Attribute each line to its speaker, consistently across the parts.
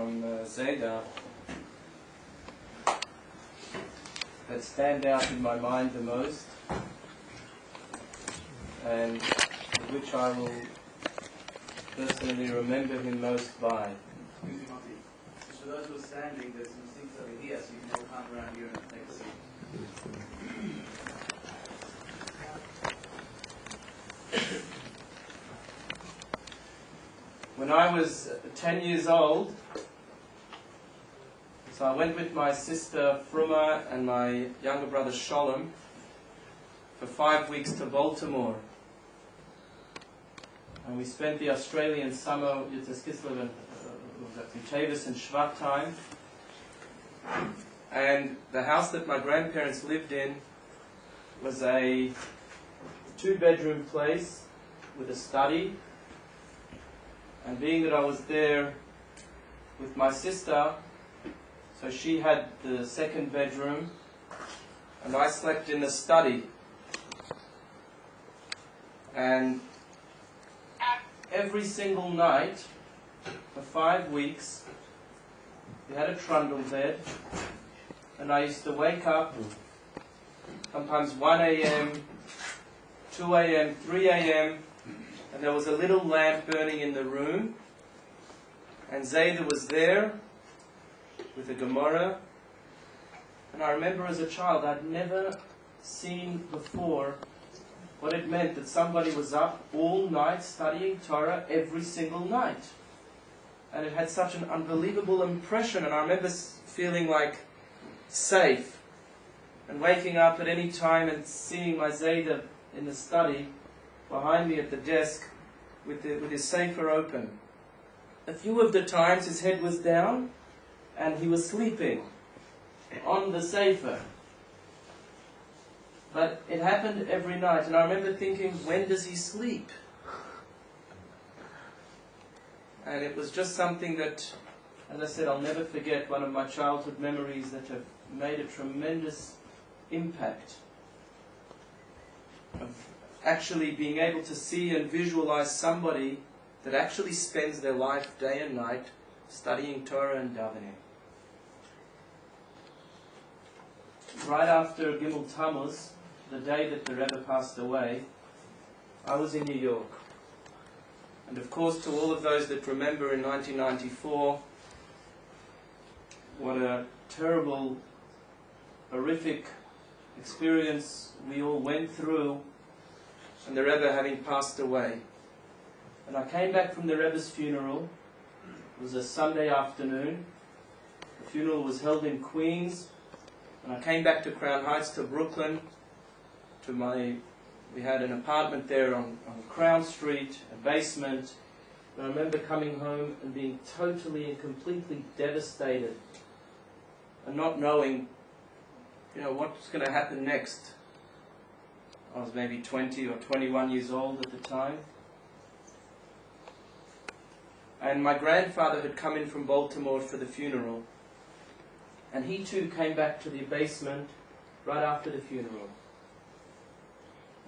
Speaker 1: from Zayda that stand out in my mind the most, and which I will personally remember him most by.
Speaker 2: Excuse me, Motti. For those who are standing, there's some things over here, so you can all come around here and take a seat.
Speaker 1: When I was 10 years old, so I went with my sister Fruma and my younger brother Sholem for 5 weeks to Baltimore. And we spent the Australian summer, Tavis and Shvat time. And the house that my grandparents lived in was a 2-bedroom place with a study. And being that I was there with my sister, so she had the 2nd bedroom, and I slept in the study. And every single night, for 5 weeks, we had a trundle bed, and I used to wake up, sometimes 1 a.m., 2 a.m., 3 a.m., and there was a little lamp burning in the room, and Zayda was there with a Gemara. And I remember as a child, I'd never seen before what it meant that somebody was up all night studying Torah every single night. And it had such an unbelievable impression, and I remember feeling like safe, and waking up at any time and seeing my Zayda in the study behind me at the desk with his sefer open. A few of the times his head was down and he was sleeping on the sefer. But it happened every night, and I remember thinking, when does he sleep? And it was just something that, as I said, I'll never forget, one of my childhood memories that have made a tremendous impact of actually being able to see and visualize somebody that actually spends their life day and night studying Torah and davening. Right after Gimel Tammuz, the day that the Rebbe passed away, I was in New York. And of course, to all of those that remember in 1994, what a terrible, horrific experience we all went through, and the Rebbe having passed away. And I came back from the Rebbe's funeral. It was a Sunday afternoon. The funeral was held in Queens. And I came back to Crown Heights, to Brooklyn, we had an apartment there on Crown Street, a basement. And I remember coming home and being totally and completely devastated and not knowing, what's going to happen next. I was maybe 20 or 21 years old at the time. And my grandfather had come in from Baltimore for the funeral. And he too came back to the basement right after the funeral.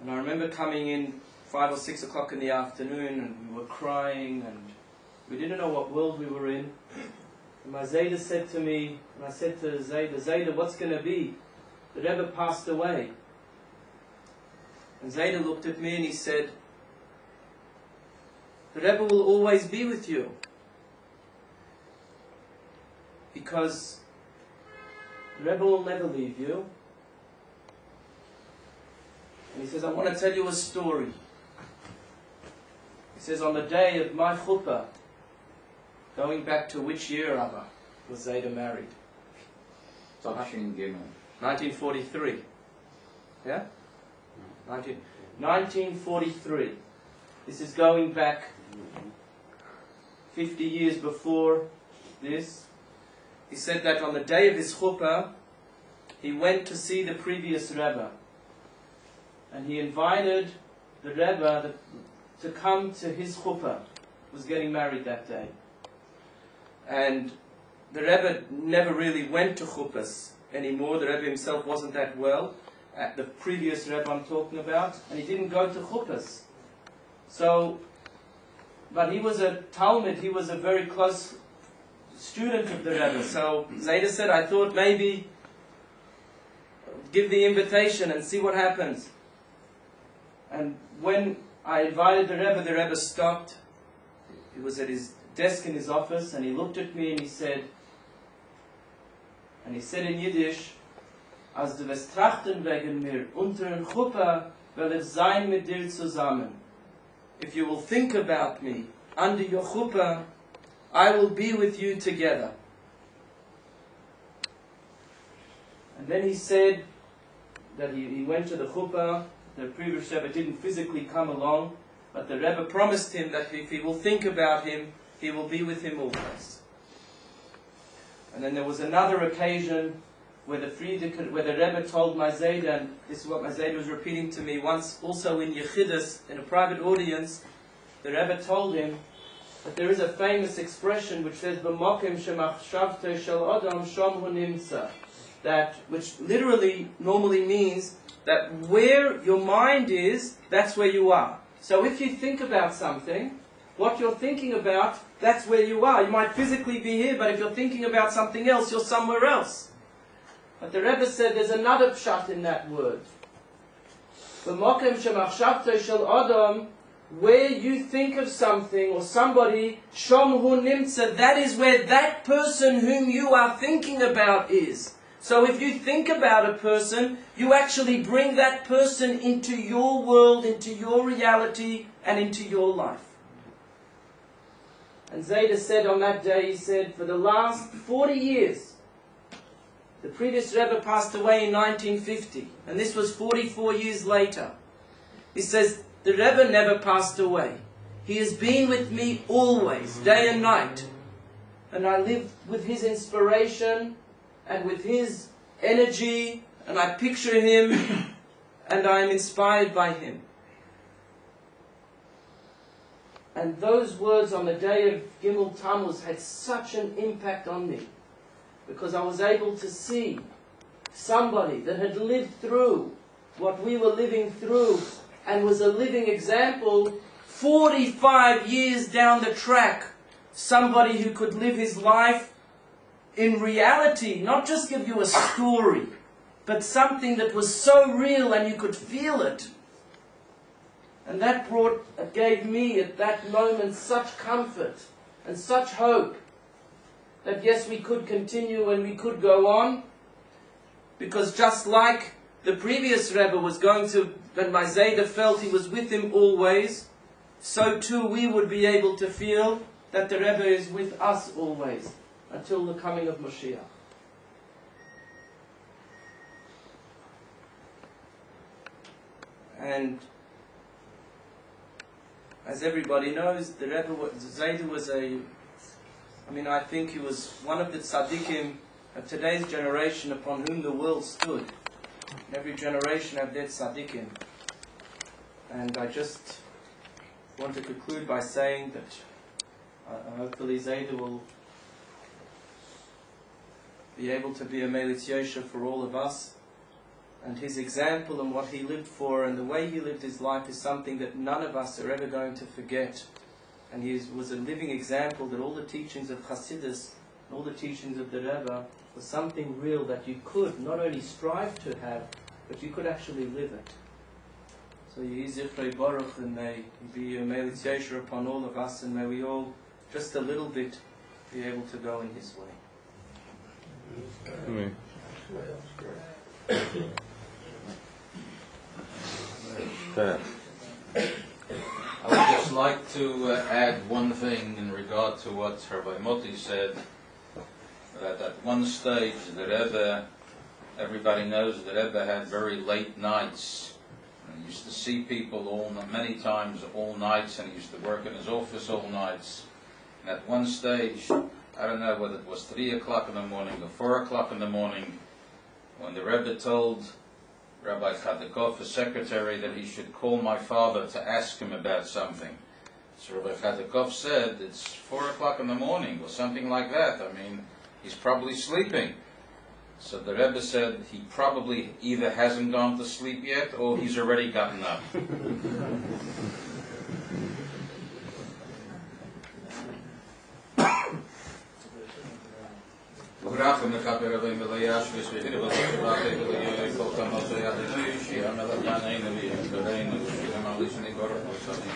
Speaker 1: And I remember coming in 5 or 6 o'clock in the afternoon, and we were crying, and we didn't know what world we were in. And my Zayda said to me, and I said to Zayda, what's going to be? The Rebbe passed away. And Zayda looked at me and he said, the Rebbe will always be with you. Because the Rebbe will never leave you. And he says, I want to tell you a story. He says, on the day of my chuppah, going back to which year, Rabbi, was Zayda married? 1943. Yeah? 1943. This is going back 50 years before this. He said that on the day of his chuppah, he went to see the previous Rebbe. And he invited the Rebbe to come to his chuppah. He was getting married that day. And the Rebbe never really went to chuppahs anymore. The Rebbe himself wasn't that well. The previous Rebbe I'm talking about. And he didn't go to chuppahs. So, but he was a Talmud. He was a very close student of the Rebbe. So Zayda said, I thought maybe give the invitation and see what happens. And when I invited the Rebbe stopped. He was at his desk in his office, and he looked at me and he said in Yiddish, Als du wirst trachten wegen mir unter ein Chuppah, will ich sein mit dir zusammen. If you will think about me under your chuppah, I will be with you together. And then he said that he went to the chuppah. The previous Rebbe didn't physically come along, but the Rebbe promised him that if he will think about him, he will be with him always. And then there was another occasion where the Rebbe told my Zayda, and this is what my Zayda was repeating to me once, also in Yechidus, in a private audience, the Rebbe told him that there is a famous expression which says, "B'mokim shemachshavto shel adam sham hu nimtza," that which literally normally means that where your mind is, that's where you are. So if you think about something, what you're thinking about, that's where you are. You might physically be here, but if you're thinking about something else, you're somewhere else. But the Rebbe said there's another pshat in that word. B'mokem shemachshavto shel adam, where you think of something or somebody, shom hu nimtza, that is where that person whom you are thinking about is. So if you think about a person, you actually bring that person into your world, into your reality, and into your life. And Zayda said on that day, he said, for the last 40 years, the previous Rebbe passed away in 1950, and this was 44 years later. He says, the Rebbe never passed away. He has been with me always, day and night. And I live with his inspiration and with his energy, and I picture him, and I am inspired by him. And those words on the day of Gimel Tammuz had such an impact on me, because I was able to see somebody that had lived through what we were living through, and was a living example 45 years down the track. Somebody who could live his life in reality, not just give you a story, but something that was so real and you could feel it. And that gave me at that moment such comfort and such hope that yes, we could continue and we could go on, because just like the previous Rebbe was going to, when my Zayda felt he was with him always, so too we would be able to feel that the Rebbe is with us always, until the coming of Mashiach. And as everybody knows, the Rebbe, Zayda was I think he was one of the tzaddikim of today's generation upon whom the world stood. Every generation have their tzaddikim. And I just want to conclude by saying that hopefully Zayda will be able to be a Melitz Yosha for all of us. And his example and what he lived for and the way he lived his life is something that none of us are ever going to forget. And he was a living example that all the teachings of Hasidus, all the teachings of the Rebbe, was something real that you could not only strive to have, but you could actually live it. So Yehi Zichrei Baruch, and may he be a Melitz Yosher upon all of us, and may we all, just a little bit, be able to go in his way.
Speaker 3: Amen.
Speaker 4: I would just like to add one thing in regard to what Rabbi Motti said, that at one stage the Rebbe, everybody knows the Rebbe had very late nights. And he used to see people many times all nights, and he used to work in his office all nights. And at one stage, I don't know whether it was 3 o'clock in the morning or 4 o'clock in the morning, when the Rebbe told Rabbi Chadikov, his secretary, that he should call my father to ask him about something. So Rabbi Chadikov said, it's 4 o'clock in the morning or something like that. I mean, he's probably sleeping. So the Rebbe said he probably either hasn't gone to sleep yet or he's already gotten up. Brachim Mekaper Rabbi Melayash Vishvihir Vazakavate Vilayoy Kolkam Haleluya Shia Meladiana Inavi Kareinu Shia Malishni Baruch Mosadi